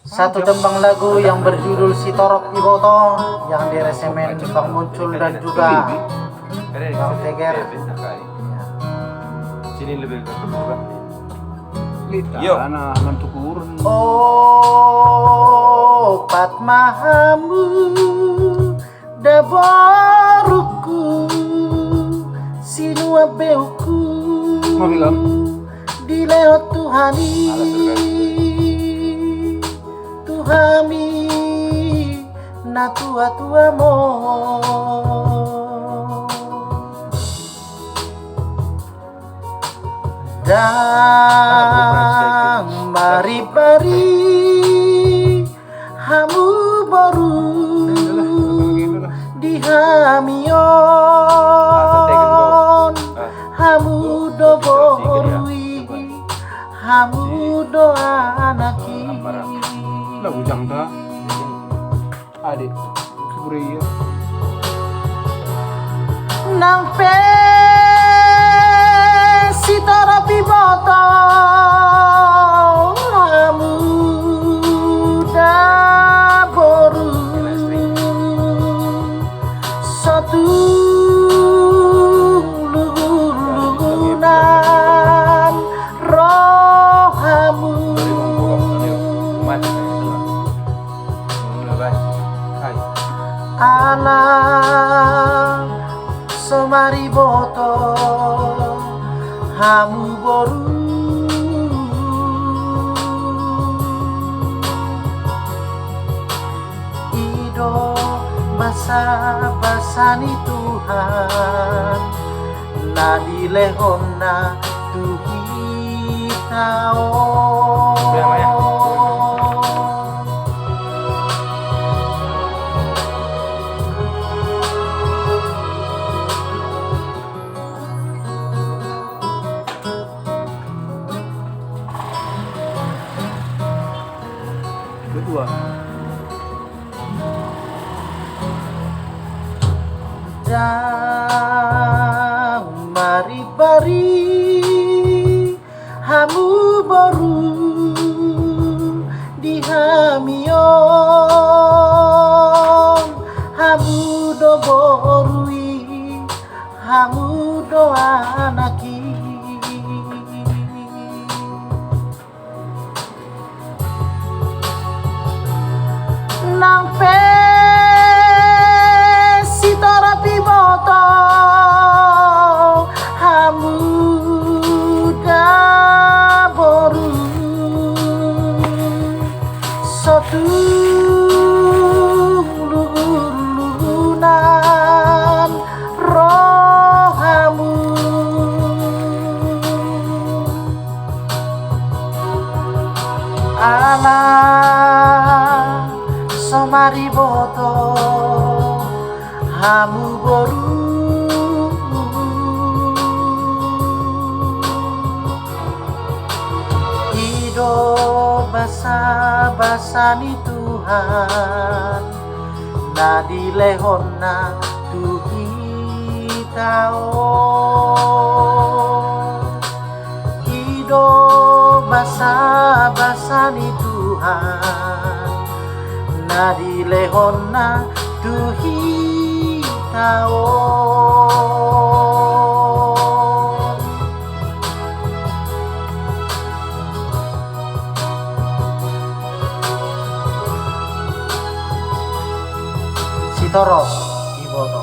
Satu tembang lagu yang berjudul Si Torok Iboto yang diresemen Bang Muncul dan juga Bang Teger. Sini lebih ke Yo, anak mantukurun. Oh, patmahamu daboruku sinua beuku dileo Tuhani Tuhami na tua mo dan mari-mari hamu baru dihamion hamu doborui hamu doa anaki Lagu jangka. Adik, Kuria. nang pe si Torok Iboto hamu daboru satu lugunan rohamu anak semari boto hamu boru ido basa-basani Tuhan nadi lehona tuhi tao Kedua. dan mari-mari hamu baru dihamion hamu doborui hamu doa anaki nang pe si Torok Iboto hamu daboru satu lugunan rohamu anak somari boto hamu boru ido basa-basani Tuhan nadi lehona tuhi tao ido basa-basani Tuhan nadi lehona tuhi tao Si Torok Iboto.